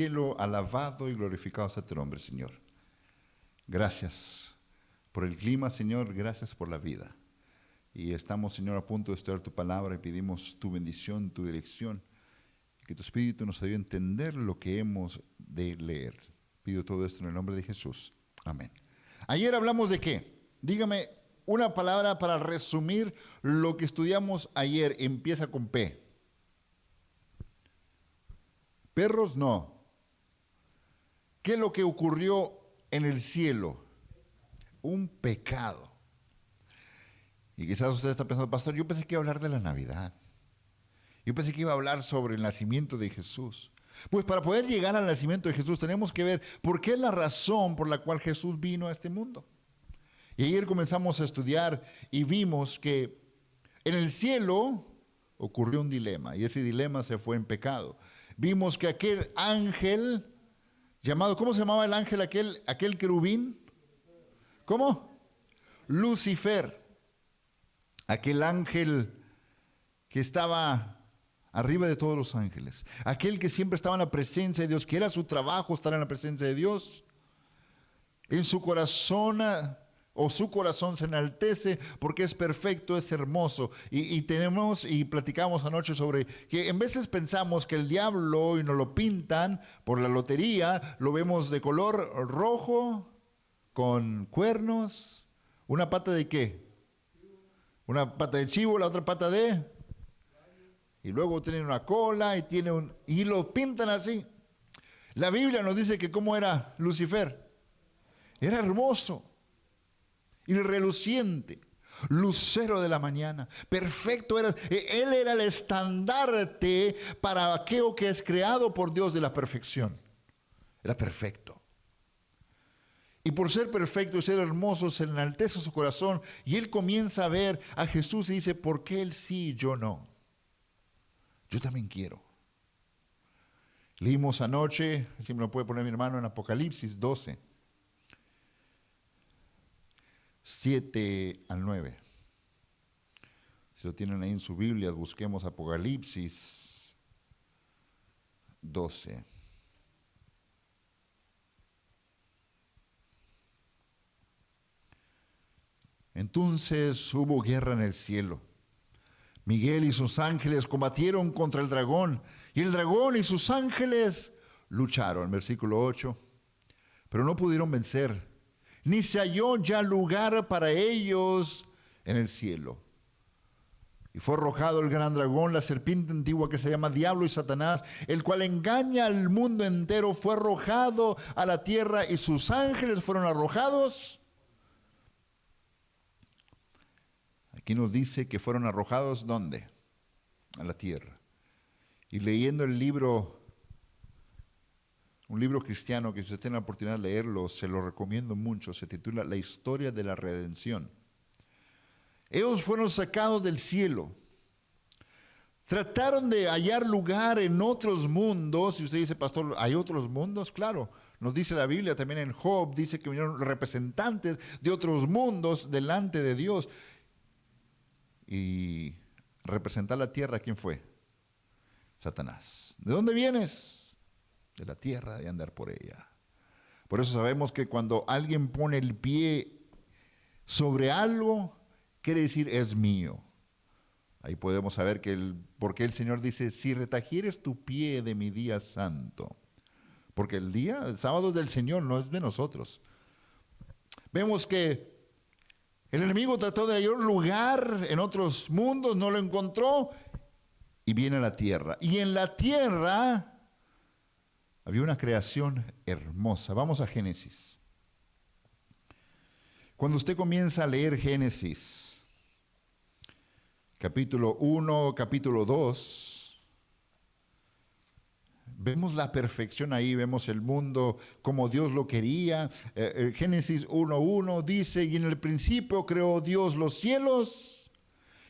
cielo, alabado y glorificado sea tu nombre, Señor. Gracias por el clima, Señor, gracias por la vida. Y estamos, Señor, a punto de estudiar tu palabra y pedimos tu bendición, tu dirección, que tu Espíritu nos ayude a entender lo que hemos de leer. Pido todo esto en el nombre de Jesús. Amén. Ayer hablamos de qué. Dígame una palabra para resumir lo que estudiamos ayer. Empieza con P. Perros, no. ¿Qué es lo que ocurrió en el cielo? Un pecado. Y quizás usted está pensando, pastor, yo pensé que iba a hablar de la Navidad. Yo pensé que iba a hablar sobre el nacimiento de Jesús. Pues para poder llegar al nacimiento de Jesús tenemos que ver por qué es la razón por la cual Jesús vino a este mundo. Y ayer comenzamos a estudiar y vimos que en el cielo ocurrió un dilema y ese dilema se fue en pecado. Vimos que aquel ángel llamado, ¿cómo se llamaba el ángel aquel querubín? ¿Cómo? Lucifer. Aquel ángel que estaba arriba de todos los ángeles. Aquel que siempre estaba en la presencia de Dios, que era su trabajo estar en la presencia de Dios. En su corazón, o su corazón se enaltece porque es perfecto, es hermoso. Y platicamos anoche sobre que en veces pensamos que el diablo, y nos lo pintan por la lotería, lo vemos de color rojo, con cuernos. ¿Una pata de qué? Una pata de chivo, la otra pata de... Y luego tiene una cola y lo pintan así. La Biblia nos dice que cómo era Lucifer. Era hermoso y reluciente, lucero de la mañana, perfecto era. Él era el estandarte para aquello que es creado por Dios de la perfección. Era perfecto. Y por ser perfecto y ser hermoso, se enaltece su corazón y él comienza a ver a Jesús y dice, ¿por qué él sí y yo no? Yo también quiero. Leímos anoche, si me lo puede poner mi hermano, en Apocalipsis 12. 7 al 9. Si lo tienen ahí en su Biblia, busquemos Apocalipsis 12. Entonces hubo guerra en el cielo. Miguel y sus ángeles combatieron contra el dragón, y el dragón y sus ángeles lucharon, versículo 8, pero no pudieron vencer, ni se halló ya lugar para ellos en el cielo. Y fue arrojado el gran dragón, la serpiente antigua que se llama Diablo y Satanás, el cual engaña al mundo entero, fue arrojado a la tierra y sus ángeles fueron arrojados. Aquí nos dice que fueron arrojados, ¿dónde? A la tierra. Y leyendo el libro, un libro cristiano que si usted tiene la oportunidad de leerlo, se lo recomiendo mucho, se titula La historia de la redención. Ellos fueron sacados del cielo. Trataron de hallar lugar en otros mundos. Y usted dice, pastor, ¿hay otros mundos? Claro, nos dice la Biblia, también en Job, dice que vinieron representantes de otros mundos delante de Dios. Y representar la tierra, ¿quién fue? Satanás. ¿De dónde vienes? De la tierra, de andar por ella. Por eso sabemos que cuando alguien pone el pie sobre algo, quiere decir es mío. Ahí podemos saber por qué el Señor dice, si retajieres tu pie de mi día santo. Porque el sábado es del Señor, no es de nosotros. Vemos que el enemigo trató de hallar lugar en otros mundos, no lo encontró y viene a la tierra. Y en la tierra había una creación hermosa. Vamos a Génesis. Cuando usted comienza a leer Génesis, capítulo 1, capítulo 2, vemos la perfección ahí, vemos el mundo como Dios lo quería. Génesis 1:1 dice, y en el principio creó Dios los cielos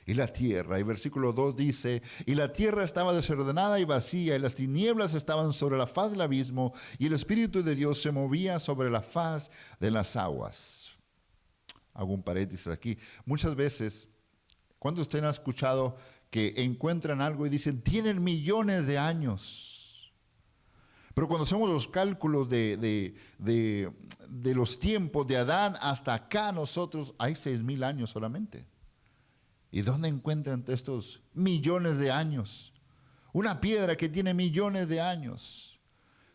y la tierra. Y versículo 2 dice, y la tierra estaba desordenada y vacía, y las tinieblas estaban sobre la faz del abismo, y el Espíritu de Dios se movía sobre la faz de las aguas. Hago un paréntesis aquí. Muchas veces, ¿cuántos de ustedes han escuchado que encuentran algo y dicen, tienen millones de años? Pero cuando hacemos los cálculos de los tiempos de Adán hasta acá, nosotros hay 6,000 años solamente. ¿Y dónde encuentran estos millones de años? Una piedra que tiene millones de años.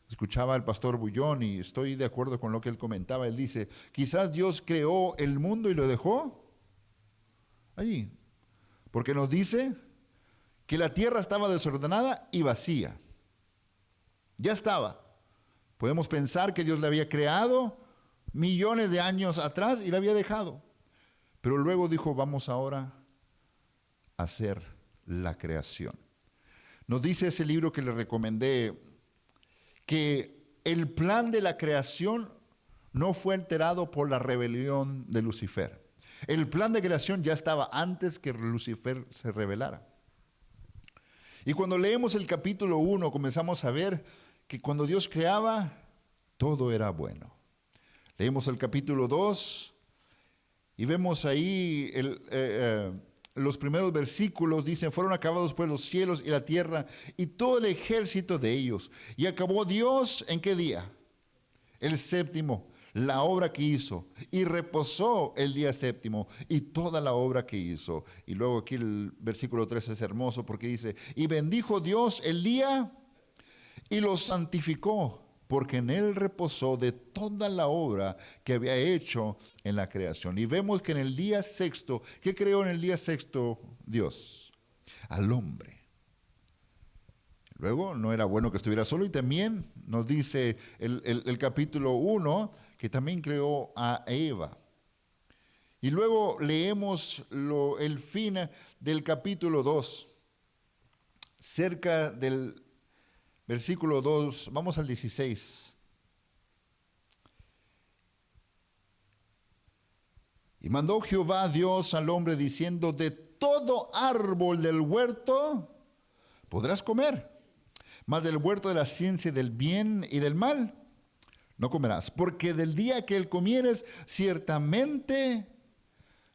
Escuchaba al pastor Bullón y estoy de acuerdo con lo que él comentaba. Él dice, quizás Dios creó el mundo y lo dejó allí. Porque nos dice que la tierra estaba desordenada y vacía. Ya estaba. Podemos pensar que Dios la había creado millones de años atrás y la había dejado. Pero luego dijo, vamos ahora a hacer la creación. Nos dice ese libro que le recomendé que el plan de la creación no fue alterado por la rebelión de Lucifer. El plan de creación ya estaba antes que Lucifer se rebelara. Y cuando leemos el capítulo 1, comenzamos a ver que cuando Dios creaba, todo era bueno. Leemos el capítulo 2 y vemos ahí los primeros versículos. Dicen, fueron acabados pues los cielos y la tierra y todo el ejército de ellos. Y acabó Dios, ¿en qué día? El séptimo, la obra que hizo. Y reposó el día séptimo y toda la obra que hizo. Y luego aquí el versículo 3 es hermoso porque dice, y bendijo Dios el día y lo santificó, porque en él reposó de toda la obra que había hecho en la creación. Y vemos que en el día sexto, ¿qué creó en el día sexto Dios? Al hombre. Luego no era bueno que estuviera solo y también nos dice el capítulo 1 que también creó a Eva. Y luego leemos el fin del capítulo 2, cerca del versículo 2, vamos al 16. Y mandó Jehová Dios al hombre diciendo, de todo árbol del huerto podrás comer, mas del huerto de la ciencia del bien y del mal no comerás, porque del día que él comieres, ciertamente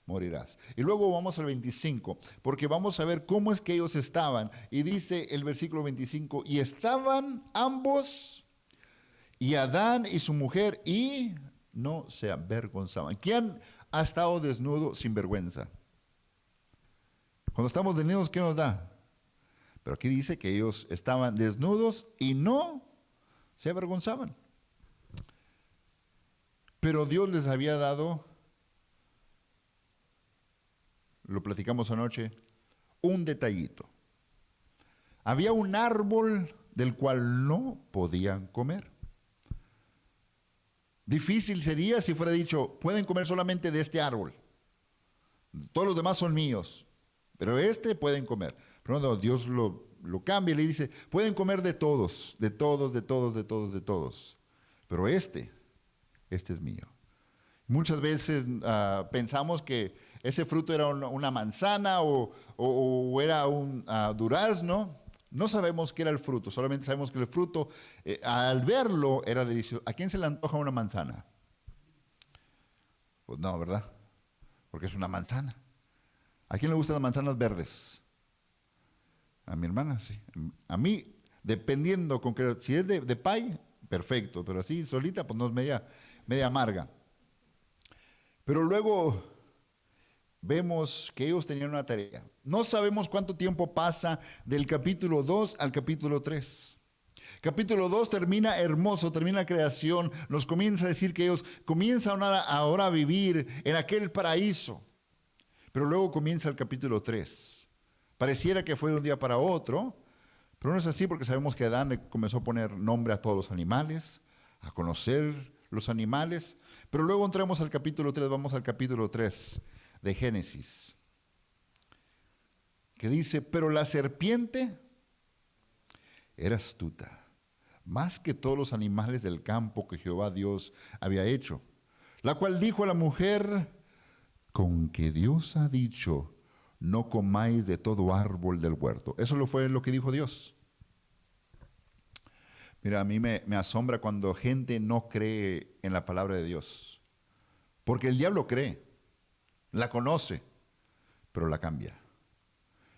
morirás. Y luego vamos al 25, porque vamos a ver cómo es que ellos estaban. Y dice el versículo 25, y estaban ambos, y Adán y su mujer, y no se avergonzaban. ¿Quién ha estado desnudo sin vergüenza? Cuando estamos desnudos, ¿qué nos da? Pero aquí dice que ellos estaban desnudos y no se avergonzaban. Pero Dios les había dado, lo platicamos anoche, un detallito. Había un árbol del cual no podían comer. Difícil sería si fuera dicho, pueden comer solamente de este árbol. Todos los demás son míos, pero este pueden comer. Pero no, Dios lo cambia y le dice, pueden comer de todos, de todos, de todos, de todos, de todos. Pero este es mío. Muchas veces pensamos que ese fruto era una manzana o era un durazno. No sabemos qué era el fruto, solamente sabemos que el fruto, al verlo, era delicioso. ¿A quién se le antoja una manzana? Pues no, ¿verdad? Porque es una manzana. ¿A quién le gustan las manzanas verdes? A mi hermana, sí. A mí, dependiendo, si es de pay, perfecto, pero así solita, pues no es media amarga. Pero luego vemos que ellos tenían una tarea. No sabemos cuánto tiempo pasa del capítulo 2 al capítulo 3. Capítulo 2 termina hermoso, termina la creación, nos comienza a decir que ellos comienzan ahora a vivir en aquel paraíso. Pero luego comienza el capítulo 3. Pareciera que fue de un día para otro, pero no es así porque sabemos que Adán le comenzó a poner nombre a todos los animales, a conocer los animales. Pero luego entramos al capítulo 3, vamos al capítulo 3 de Génesis, que dice, pero la serpiente era astuta, más que todos los animales del campo que Jehová Dios había hecho, la cual dijo a la mujer, con que Dios ha dicho, no comáis de todo árbol del huerto. Eso fue lo que dijo Dios. Mira, a mí me asombra cuando gente no cree en la palabra de Dios, porque el diablo cree, la conoce, pero la cambia.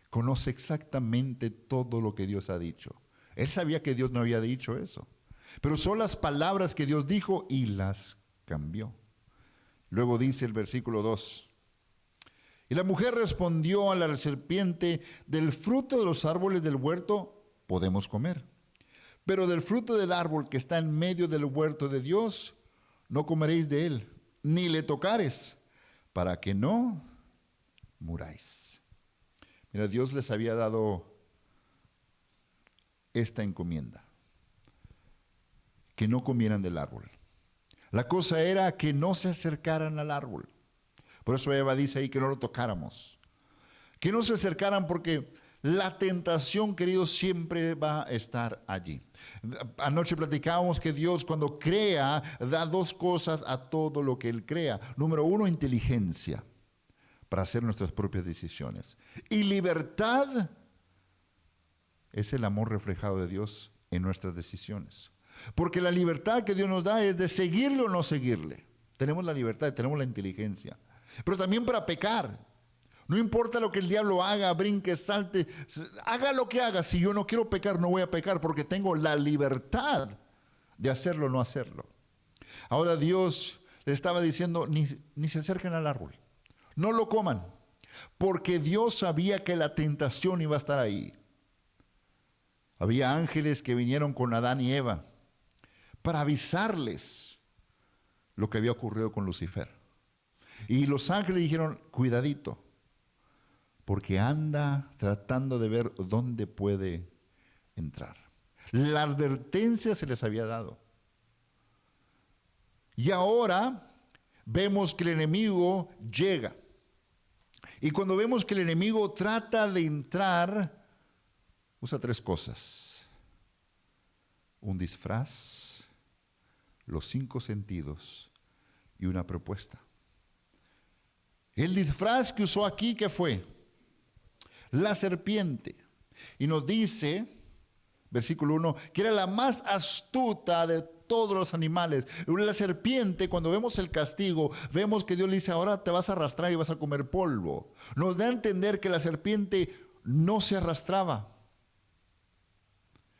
Conoce exactamente todo lo que Dios ha dicho. Él sabía que Dios no había dicho eso. Pero son las palabras que Dios dijo y las cambió. Luego dice el versículo 2. Y la mujer respondió a la serpiente: del fruto de los árboles del huerto podemos comer, pero del fruto del árbol que está en medio del huerto de Dios, no comeréis de él, ni le tocares, para que no muráis. Mira, Dios les había dado esta encomienda: que no comieran del árbol. La cosa era que no se acercaran al árbol. Por eso Eva dice ahí que no lo tocáramos. Que no se acercaran, porque la tentación, queridos, siempre va a estar allí. Anoche platicábamos que Dios, cuando crea, da dos cosas a todo lo que Él crea. Número uno, inteligencia para hacer nuestras propias decisiones. Y libertad es el amor reflejado de Dios en nuestras decisiones. Porque la libertad que Dios nos da es de seguirle o no seguirle. Tenemos la libertad, tenemos la inteligencia. Pero también para pecar. No importa lo que el diablo haga, brinque, salte, haga lo que haga. Si yo no quiero pecar, no voy a pecar, porque tengo la libertad de hacerlo o no hacerlo. Ahora Dios le estaba diciendo: ni se acerquen al árbol, no lo coman, porque Dios sabía que la tentación iba a estar ahí. Había ángeles que vinieron con Adán y Eva para avisarles lo que había ocurrido con Lucifer. Y los ángeles dijeron: cuidadito, porque anda tratando de ver dónde puede entrar. La advertencia se les había dado. Y ahora vemos que el enemigo llega. Y cuando vemos que el enemigo trata de entrar, usa tres cosas: un disfraz, los 5 sentidos y una propuesta. El disfraz que usó aquí, ¿qué fue? La serpiente. Y nos dice, versículo 1, que era la más astuta de todos los animales. La serpiente, cuando vemos el castigo, vemos que Dios le dice: ahora te vas a arrastrar y vas a comer polvo. Nos da a entender que la serpiente no se arrastraba.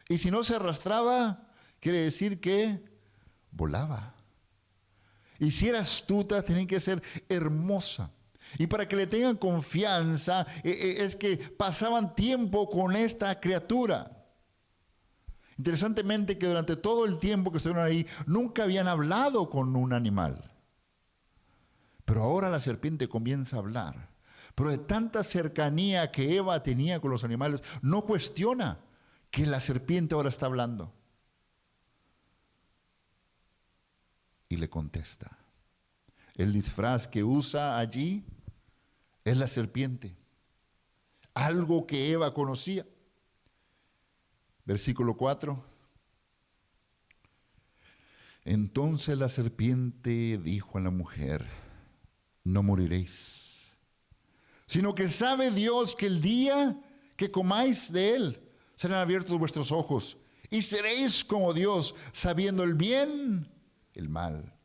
Y si no se arrastraba, quiere decir que volaba. Y si era astuta, tenía que ser hermosa. Y para que le tengan confianza, es que pasaban tiempo con esta criatura. Interesantemente, que durante todo el tiempo que estuvieron ahí, nunca habían hablado con un animal. Pero ahora la serpiente comienza a hablar. Pero de tanta cercanía que Eva tenía con los animales, no cuestiona que la serpiente ahora está hablando. Y le contesta. El disfraz que usa allí es la serpiente. Algo que Eva conocía. Versículo 4. Entonces la serpiente dijo a la mujer: no moriréis, sino que sabe Dios que el día que comáis de él, serán abiertos vuestros ojos, y seréis como Dios, sabiendo el bien, el mal.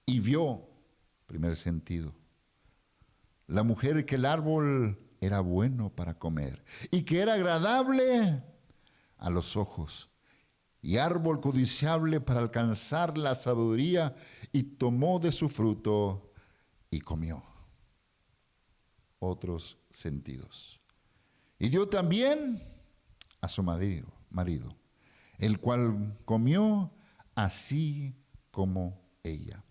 Y vio, primer sentido, la mujer que el árbol era bueno para comer, y que era agradable a los ojos, y árbol codiciable para alcanzar la sabiduría, y tomó de su fruto y comió. Otros sentidos. Y dio también a su marido, el cual comió así como ella.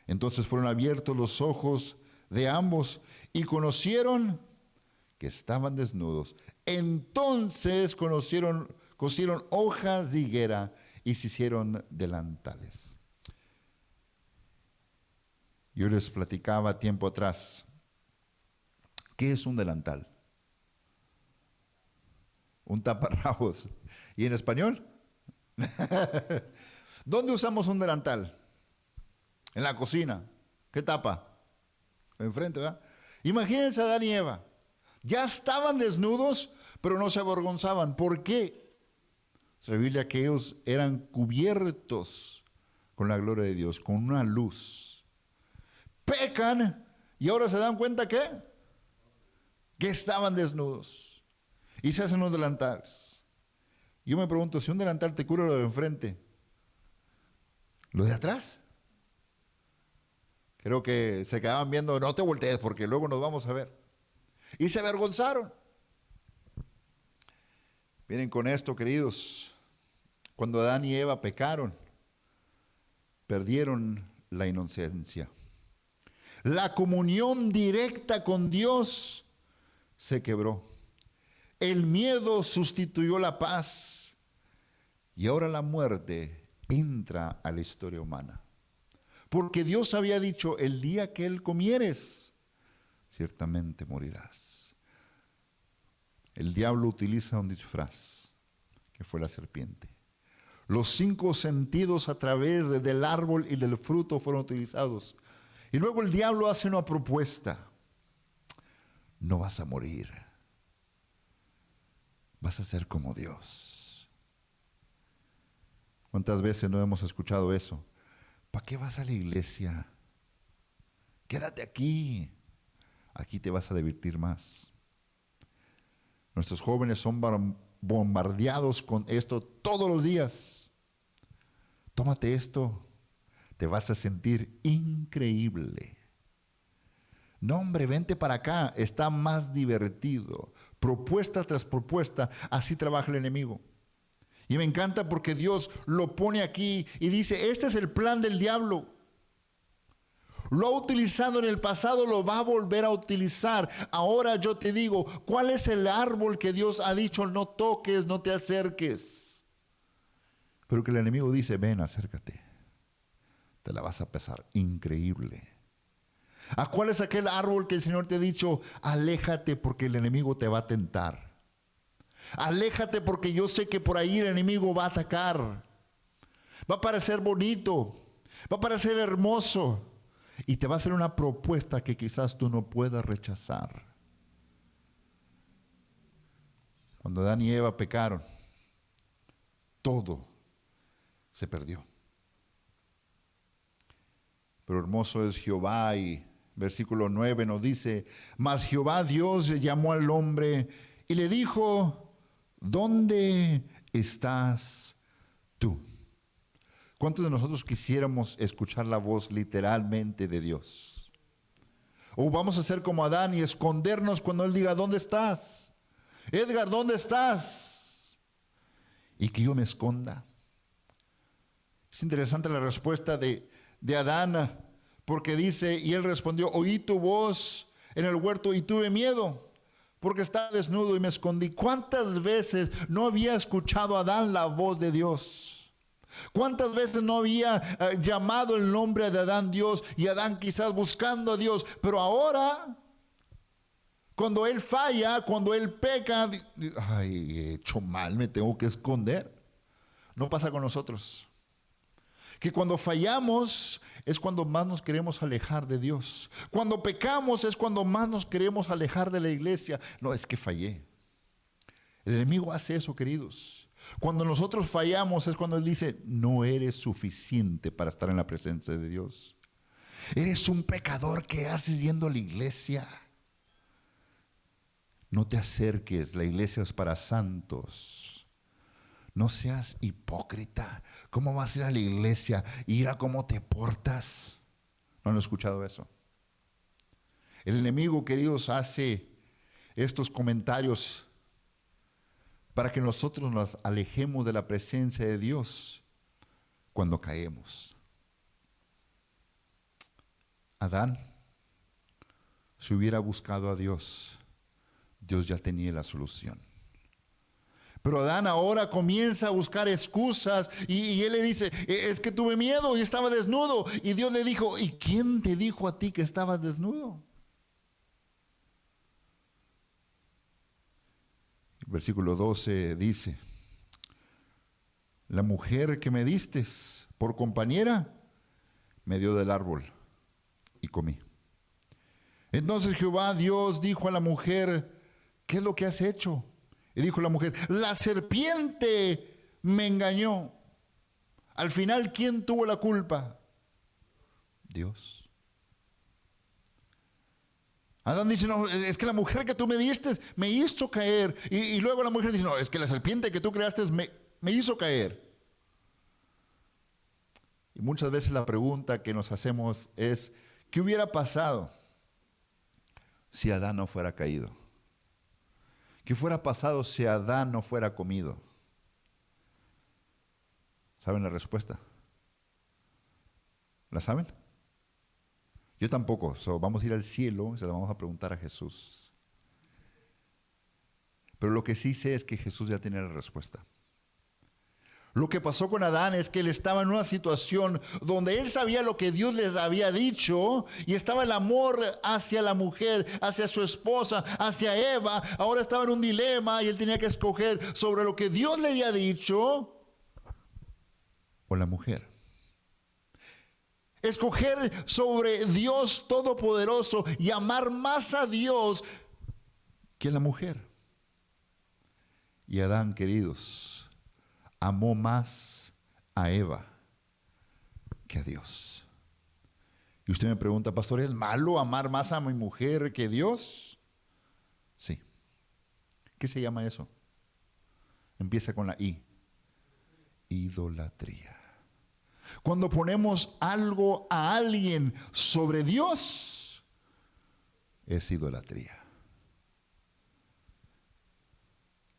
Entonces fueron abiertos los ojos de ambos y conocieron que estaban desnudos. Entonces cosieron hojas de higuera y se hicieron delantales. Yo les platicaba tiempo atrás, ¿qué es un delantal? Un taparrabos. ¿Y en español? ¿Dónde usamos un delantal? En la cocina. ¿Qué tapa? Enfrente, ¿verdad? Imagínense a Adán y Eva. Ya estaban desnudos, pero no se avergonzaban. ¿Por qué? La Biblia que ellos eran cubiertos con la gloria de Dios, con una luz. Pecan y ahora se dan cuenta que estaban desnudos. Y se hacen los delantales. Yo me pregunto, si un delantal te cura lo de enfrente, ¿lo de atrás? Creo que se quedaban viendo, no te voltees porque luego nos vamos a ver. Y se avergonzaron. Miren con esto, queridos, cuando Adán y Eva pecaron, perdieron la inocencia. La comunión directa con Dios se quebró. El miedo sustituyó la paz y ahora la muerte entra a la historia humana. Porque Dios había dicho, el día que él comieres, ciertamente morirás. El diablo utiliza un disfraz, que fue la serpiente. Los 5 sentidos a través del árbol y del fruto fueron utilizados. Y luego el diablo hace una propuesta. No vas a morir. Vas a ser como Dios. ¿Cuántas veces no hemos escuchado eso? ¿Para qué vas a la iglesia? Quédate aquí. Aquí te vas a divertir más. Nuestros jóvenes son bombardeados con esto todos los días. Tómate esto. Te vas a sentir increíble. No, hombre, vente para acá. Está más divertido. Propuesta tras propuesta. Así trabaja el enemigo. Y me encanta porque Dios lo pone aquí y dice, este es el plan del diablo. Lo ha utilizado en el pasado, lo va a volver a utilizar. Ahora yo te digo, ¿cuál es el árbol que Dios ha dicho no toques, no te acerques? Pero que el enemigo dice, ven, acércate. Te la vas a pasar increíble. ¿A cuál es aquel árbol que el Señor te ha dicho, aléjate porque el enemigo te va a tentar? Aléjate porque yo sé que por ahí el enemigo va a atacar. Va a parecer bonito, va a parecer hermoso. Y te va a hacer una propuesta que quizás tú no puedas rechazar. Cuando Adán y Eva pecaron, todo se perdió. Pero hermoso es Jehová y versículo 9 nos dice, mas Jehová Dios llamó al hombre y le dijo, ¿dónde estás tú? ¿Cuántos de nosotros quisiéramos escuchar la voz literalmente de Dios? O vamos a ser como Adán y escondernos cuando Él diga, ¿dónde estás? Edgar, ¿dónde estás? Y que yo me esconda. Es interesante la respuesta de Adán, porque dice, y él respondió, oí tu voz en el huerto y tuve miedo, porque estaba desnudo y me escondí. ¿Cuántas veces no había escuchado Adán la voz de Dios? ¿Cuántas veces no había llamado el nombre de Adán Dios y Adán quizás buscando a Dios? Pero ahora, cuando él falla, cuando él peca, ay, he hecho mal, me tengo que esconder. No pasa con nosotros. Que cuando fallamos es cuando más nos queremos alejar de Dios. Cuando pecamos es cuando más nos queremos alejar de la iglesia. No, es que fallé. El enemigo hace eso, queridos. Cuando nosotros fallamos es cuando Él dice, no eres suficiente para estar en la presencia de Dios. Eres un pecador que haces yendo a la iglesia. No te acerques, la iglesia es para santos. No seas hipócrita. ¿Cómo vas a ir a la iglesia y ir a cómo te portas? ¿No han escuchado eso? El enemigo, queridos, hace estos comentarios para que nosotros nos alejemos de la presencia de Dios cuando caemos. Adán, si hubiera buscado a Dios, Dios ya tenía la solución. Pero Adán ahora comienza a buscar excusas y él le dice, es que tuve miedo y estaba desnudo. Y Dios le dijo, ¿y quién te dijo a ti que estabas desnudo? Versículo 12 dice, la mujer que me diste por compañera me dio del árbol y comí. Entonces Jehová Dios dijo a la mujer, ¿qué es lo que has hecho? Y dijo la mujer, la serpiente me engañó. Al final, ¿quién tuvo la culpa? Dios. Adán dice, no, es que la mujer que tú me diste me hizo caer. Y luego la mujer dice, no, es que la serpiente que tú creaste me hizo caer. Y muchas veces la pregunta que nos hacemos es, ¿qué hubiera pasado si Adán no fuera caído? ¿Qué fuera pasado si Adán no fuera comido? ¿Saben la respuesta? ¿La saben? Yo tampoco. Vamos a ir al cielo y se la vamos a preguntar a Jesús. Pero lo que sí sé es que Jesús ya tiene la respuesta. Lo que pasó con Adán es que él estaba en una situación donde él sabía lo que Dios les había dicho y estaba el amor hacia la mujer, hacia su esposa, hacia Eva. Ahora estaba en un dilema y él tenía que escoger sobre lo que Dios le había dicho o la mujer. Escoger sobre Dios Todopoderoso y amar más a Dios que a la mujer. Y Adán, queridos, amó más a Eva que a Dios. Y usted me pregunta, pastor, ¿es malo amar más a mi mujer que a Dios? Sí. ¿Qué se llama eso? Empieza con la I. Idolatría. Cuando ponemos algo a alguien sobre Dios, es idolatría.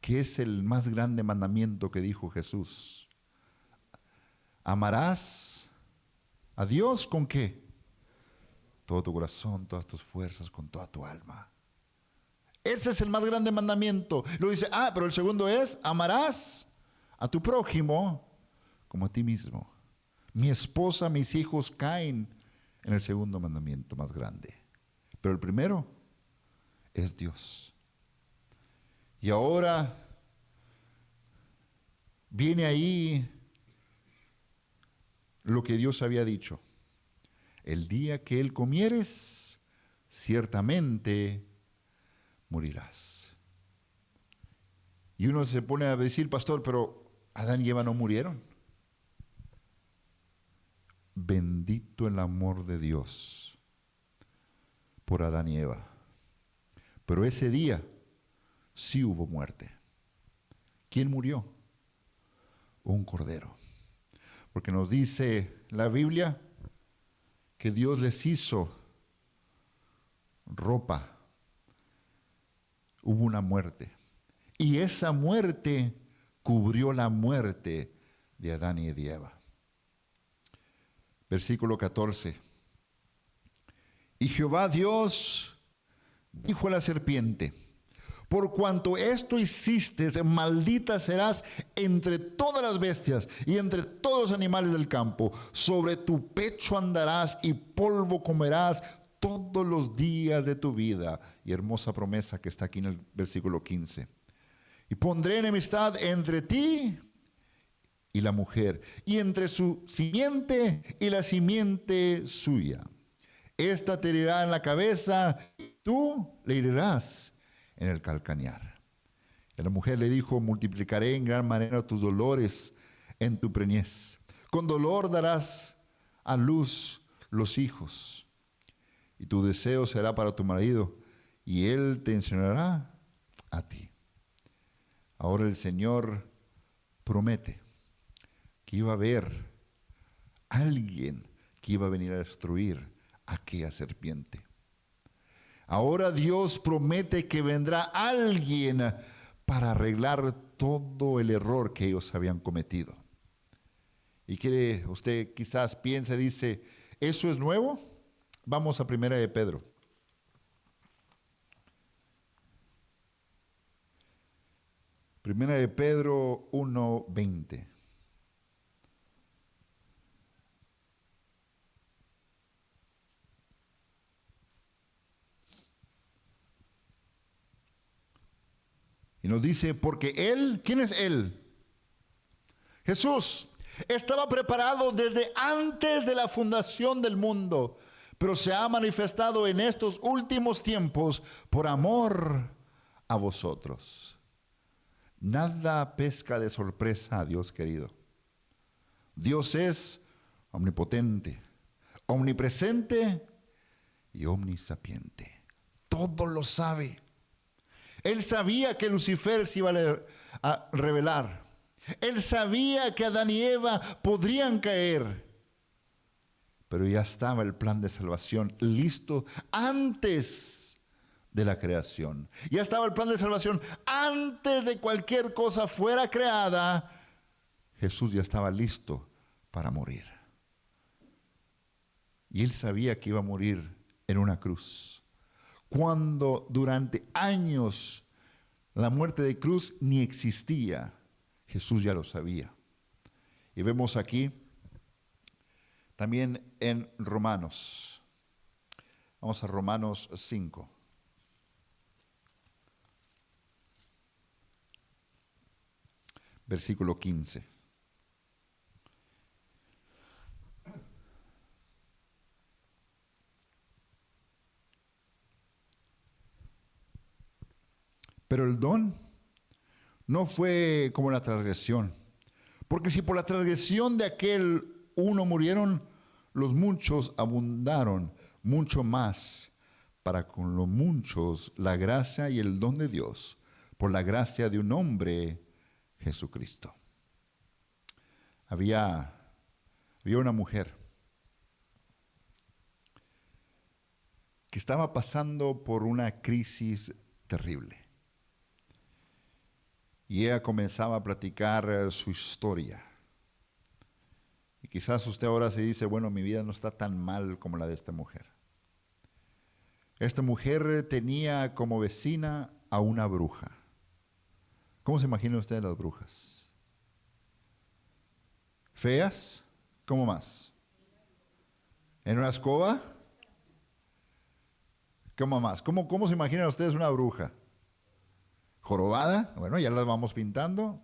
¿Qué es el más grande mandamiento que dijo Jesús? Amarás a Dios ¿con qué? Todo tu corazón, todas tus fuerzas, con toda tu alma. Ese es el más grande mandamiento. Lo dice, pero el segundo es, amarás a tu prójimo como a ti mismo. Mi esposa, mis hijos caen en el segundo mandamiento más grande. Pero el primero es Dios. Y ahora viene ahí lo que Dios había dicho. El día que él comieres, ciertamente morirás. Y uno se pone a decir, pastor, pero Adán y Eva no murieron. Bendito el amor de Dios por Adán y Eva. Pero ese día sí hubo muerte. ¿Quién murió? Un cordero. Porque nos dice la Biblia que Dios les hizo ropa. Hubo una muerte. Y esa muerte cubrió la muerte de Adán y de Eva. Versículo 14. Y Jehová Dios dijo a la serpiente, por cuanto esto hiciste, maldita serás entre todas las bestias y entre todos los animales del campo. Sobre tu pecho andarás y polvo comerás todos los días de tu vida. Y hermosa promesa que está aquí en el versículo 15. Y pondré enemistad entre ti y la mujer, y entre su simiente y la simiente suya. Esta te herirá en la cabeza, y tú le herirás en el calcañar. Y la mujer le dijo, multiplicaré en gran manera tus dolores en tu preñez. Con dolor darás a luz los hijos. Y tu deseo será para tu marido, y él te enseñará a ti. Ahora el Señor promete que iba a haber alguien que iba a venir a destruir a aquella serpiente. Ahora Dios promete que vendrá alguien para arreglar todo el error que ellos habían cometido. Y quiere, usted quizás piense, dice, ¿eso es nuevo? Vamos a 1 de Pedro. Primera de Pedro 1:20. Y nos dice, porque Él, ¿quién es Él? Jesús estaba preparado desde antes de la fundación del mundo, pero se ha manifestado en estos últimos tiempos por amor a vosotros. Nada pesca de sorpresa a Dios querido. Dios es omnipotente, omnipresente y omnisapiente. todo lo sabe. Él sabía que Lucifer se iba a revelar. Él sabía que Adán y Eva podrían caer. Pero ya estaba el plan de salvación listo antes de la creación. Ya estaba el plan de salvación antes de cualquier cosa fuera creada. Jesús ya estaba listo para morir. Y él sabía que iba a morir en una cruz. Cuando durante años la muerte de cruz ni existía, Jesús ya lo sabía. Y vemos aquí también en Romanos. Vamos a Romanos 5. Versículo 15. Pero el don no fue como la transgresión. Porque si por la transgresión de aquel uno murieron, los muchos abundaron mucho más para con los muchos la gracia y el don de Dios por la gracia de un hombre, Jesucristo. Había una mujer que estaba pasando por una crisis terrible. Y ella comenzaba a platicar su historia. Y quizás usted ahora se dice, bueno, mi vida no está tan mal como la de esta mujer. Esta mujer tenía como vecina a una bruja. ¿Cómo se imaginan ustedes las brujas? ¿Feas? ¿Cómo más? ¿En una escoba? ¿Cómo más? ¿Cómo se imaginan ustedes una bruja? ¿Jorobada? Bueno, ya las vamos pintando.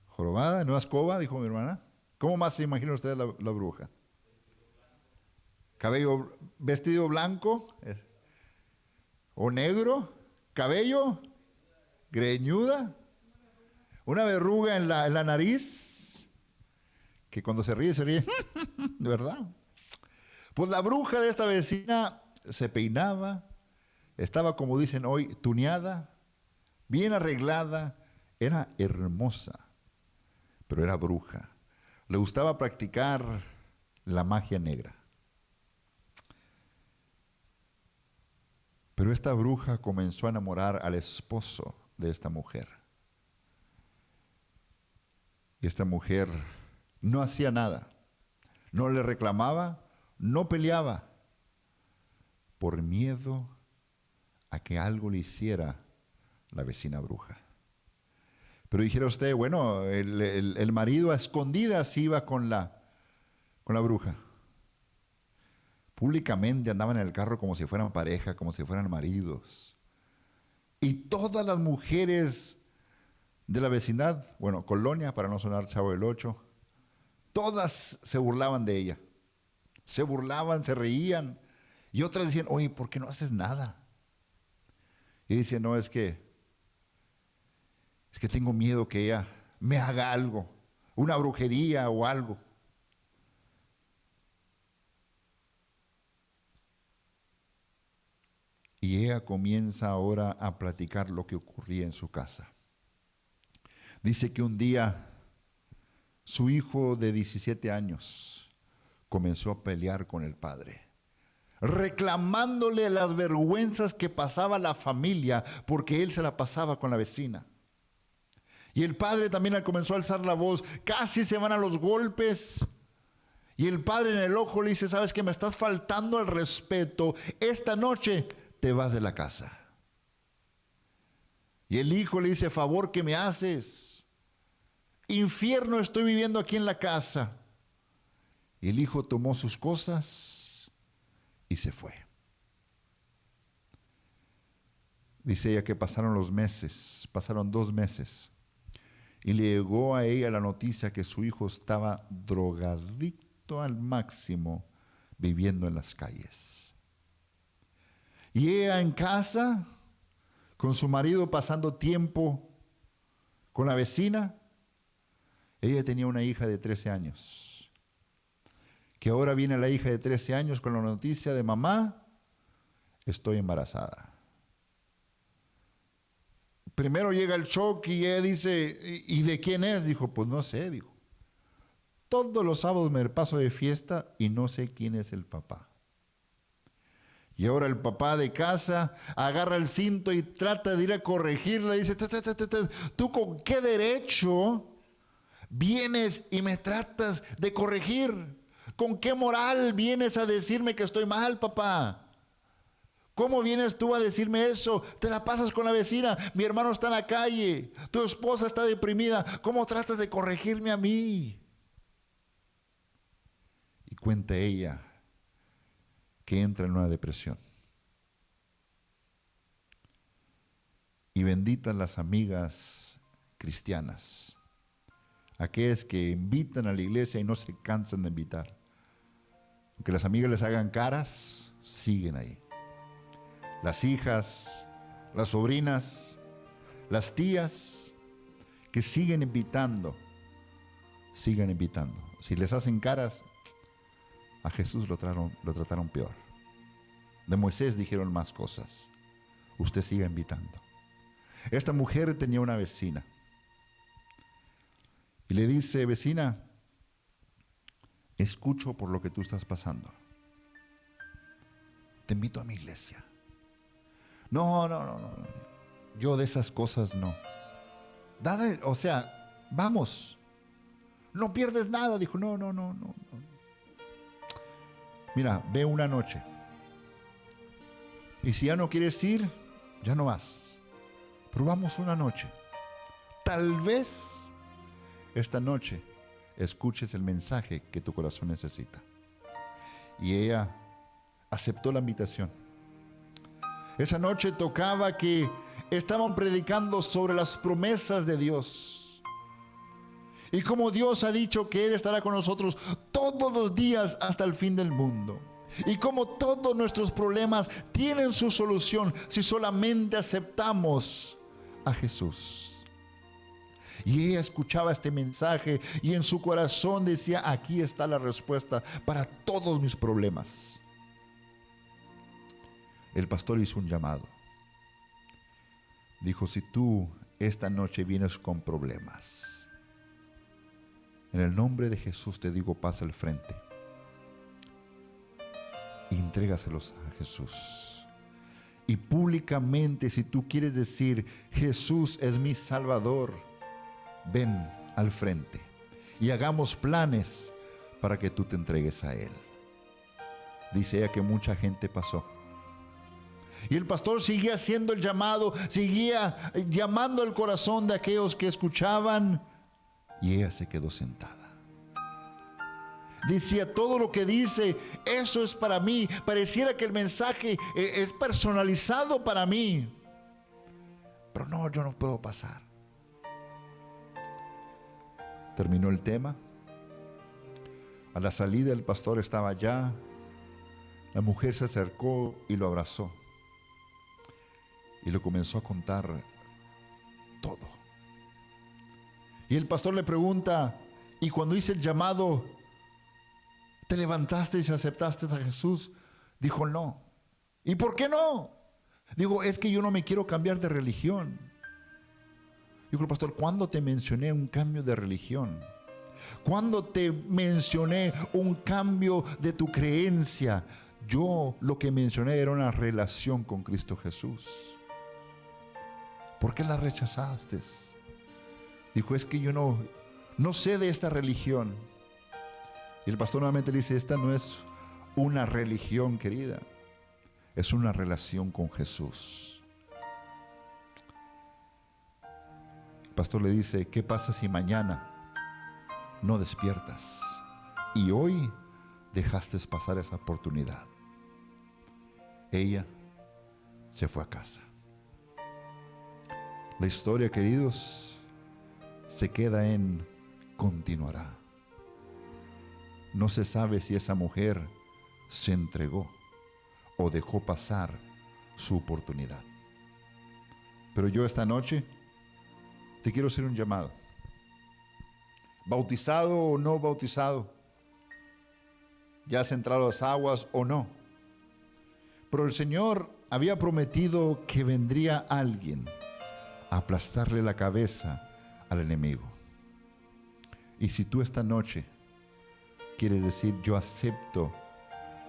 Jorobada, en una escoba, dijo mi hermana. ¿Cómo más se imaginan ustedes la bruja? Cabello, vestido blanco o negro, cabello, greñuda, una verruga en la nariz, que cuando se ríe, de verdad. Pues la bruja de esta vecina se peinaba, estaba, como dicen hoy, tuneada, bien arreglada, era hermosa, pero era bruja. Le gustaba practicar la magia negra. Pero esta bruja comenzó a enamorar al esposo de esta mujer. Y esta mujer no hacía nada, no le reclamaba, no peleaba, por miedo a que algo le hiciera la vecina bruja. Pero dijera usted, bueno, el marido a escondidas iba con la bruja. Públicamente andaban en el carro como si fueran pareja, como si fueran maridos. Y todas las mujeres de la vecindad, bueno, colonia, para no sonar Chavo del Ocho, todas se burlaban de ella. Se burlaban, se reían. Y otras decían, oye, ¿por qué no haces nada? Y decían, no, es que tengo miedo que ella me haga algo, una brujería o algo. Y ella comienza ahora a platicar lo que ocurría en su casa. Dice que un día su hijo de 17 años comenzó a pelear con el padre, reclamándole las vergüenzas que pasaba la familia porque él se la pasaba con la vecina. Y el padre también comenzó a alzar la voz, casi se van a los golpes. Y el padre en el ojo le dice, ¿sabes qué? Me estás faltando al respeto. Esta noche te vas de la casa. Y el hijo le dice, favor que me haces. Infierno estoy viviendo aquí en la casa. Y el hijo tomó sus cosas y se fue. Dice ella que pasaron los meses, pasaron 2 meses. Y le llegó a ella la noticia que su hijo estaba drogadicto al máximo, viviendo en las calles. Y ella en casa, con su marido pasando tiempo con la vecina, ella tenía una hija de 13 años. Que ahora viene la hija de 13 años con la noticia de mamá, estoy embarazada. Primero llega el shock y ella dice, ¿y de quién es? Dijo, pues no sé, dijo. Todos los sábados me paso de fiesta y no sé quién es el papá. Y ahora el papá de casa agarra el cinto y trata de ir a corregirla. Y dice, ¿tú con qué derecho vienes y me tratas de corregir? ¿Con qué moral vienes a decirme que estoy mal, papá? ¿Cómo vienes tú a decirme eso? Te la pasas con la vecina, mi hermano está en la calle, tu esposa está deprimida, ¿cómo tratas de corregirme a mí? Y cuenta ella que entra en una depresión. Y benditas las amigas cristianas, aquellas que invitan a la iglesia y no se cansan de invitar. Aunque las amigas les hagan caras, siguen ahí. Las hijas, las sobrinas, las tías que siguen invitando, sigan invitando. Si les hacen caras, a Jesús lo trataron peor. De Moisés dijeron más cosas. Usted siga invitando. Esta mujer tenía una vecina y le dice, vecina, escucho por lo que tú estás pasando. Te invito a mi iglesia. No. Yo de esas cosas no. Dale, o sea, vamos. No pierdes nada. Dijo, no. Mira, ve una noche. Y si ya no quieres ir, ya no vas. Pero vamos una noche. Tal vez esta noche escuches el mensaje que tu corazón necesita. Y ella aceptó la invitación. Esa noche tocaba que estaban predicando sobre las promesas de Dios. Y como Dios ha dicho que Él estará con nosotros todos los días hasta el fin del mundo. Y como todos nuestros problemas tienen su solución si solamente aceptamos a Jesús. Y ella escuchaba este mensaje y en su corazón decía, aquí está la respuesta para todos mis problemas. El pastor hizo un llamado. Dijo, si tú esta noche vienes con problemas, en el nombre de Jesús te digo, pasa al frente. Y entrégaselos a Jesús. Y públicamente, si tú quieres decir, Jesús es mi Salvador, ven al frente. Y hagamos planes para que tú te entregues a Él. Dice ella que mucha gente pasó. Y el pastor seguía haciendo el llamado, seguía llamando al corazón de aquellos que escuchaban. Y ella se quedó sentada. Decía, todo lo que dice, eso es para mí. Pareciera que el mensaje es personalizado para mí. Pero no, yo no puedo pasar. Terminó el tema. A la salida el pastor estaba allá. La mujer se acercó y lo abrazó. Y le comenzó a contar todo. Y el pastor le pregunta, y cuando hice el llamado, ¿te levantaste y aceptaste a Jesús? Dijo, no. ¿Y por qué no? Digo, es que yo no me quiero cambiar de religión. Dijo el pastor, ¿cuándo te mencioné un cambio de religión? ¿Cuándo te mencioné un cambio de tu creencia? Yo lo que mencioné era una relación con Cristo Jesús. ¿Por qué la rechazaste? Dijo, es que yo no sé de esta religión. Y el pastor nuevamente le dice, esta no es una religión, querida. Es una relación con Jesús. El pastor le dice, ¿qué pasa si mañana no despiertas? Y hoy dejaste pasar esa oportunidad. Ella se fue a casa. La historia, queridos, se queda en continuará. No se sabe si esa mujer se entregó o dejó pasar su oportunidad. Pero yo esta noche te quiero hacer un llamado. Bautizado o no bautizado, ya has entrado a las aguas o no, Pero el Señor había prometido que vendría alguien a aplastarle la cabeza al enemigo. Y si tú esta noche quieres decir, yo acepto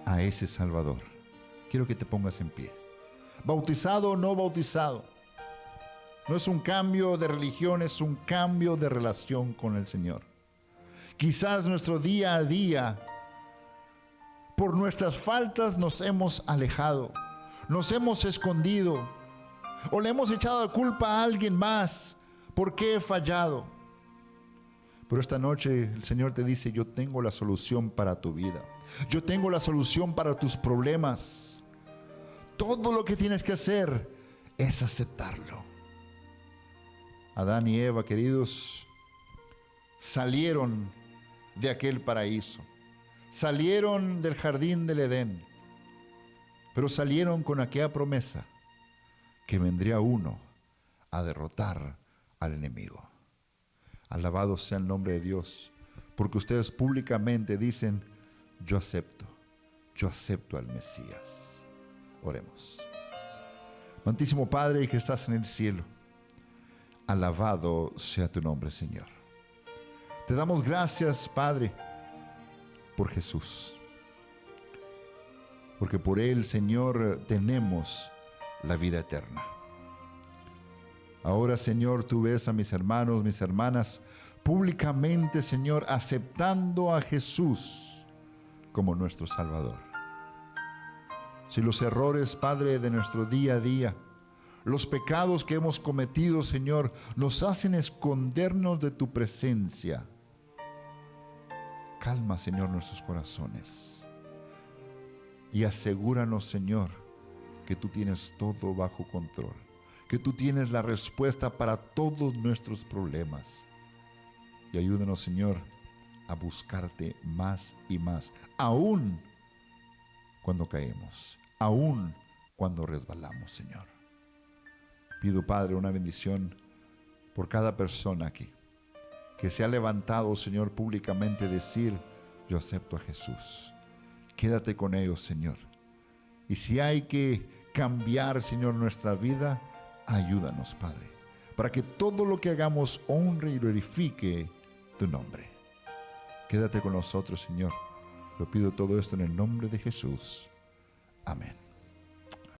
a ese Salvador, quiero que te pongas en pie. Bautizado o no bautizado, no es un cambio de religión, es un cambio de relación con el Señor. Quizás nuestro día a día, por nuestras faltas nos hemos alejado, nos hemos escondido o le hemos echado la culpa a alguien más. ¿Por qué he fallado? Pero esta noche el Señor te dice, yo tengo la solución para tu vida. Yo tengo la solución para tus problemas. Todo lo que tienes que hacer es aceptarlo. Adán y Eva, queridos, salieron de aquel paraíso. Salieron del jardín del Edén. Pero salieron con aquella promesa que vendría uno a derrotar al enemigo. Alabado sea el nombre de Dios, porque ustedes públicamente dicen, yo acepto al Mesías. Oremos. Amantísimo Padre que estás en el cielo, alabado sea tu nombre, Señor. Te damos gracias, Padre, por Jesús, porque por Él, Señor, tenemos la vida eterna. Ahora, Señor, tú ves a mis hermanos, mis hermanas, públicamente, Señor, aceptando a Jesús como nuestro Salvador. Si los errores, Padre, de nuestro día a día, los pecados que hemos cometido, Señor, nos hacen escondernos de tu presencia, calma, Señor, nuestros corazones y asegúranos, Señor, que tú tienes todo bajo control, que tú tienes la respuesta para todos nuestros problemas. Y ayúdanos, Señor, a buscarte más y más, aún cuando caemos, aún cuando resbalamos, Señor. Pido, Padre, una bendición por cada persona aquí que se ha levantado, Señor, públicamente decir, yo acepto a Jesús. Quédate con ellos, Señor. Y si hay que cambiar, Señor, nuestra vida, ayúdanos, Padre, para que todo lo que hagamos honre y glorifique tu nombre. Quédate con nosotros, Señor. Lo pido todo esto en el nombre de Jesús. Amén.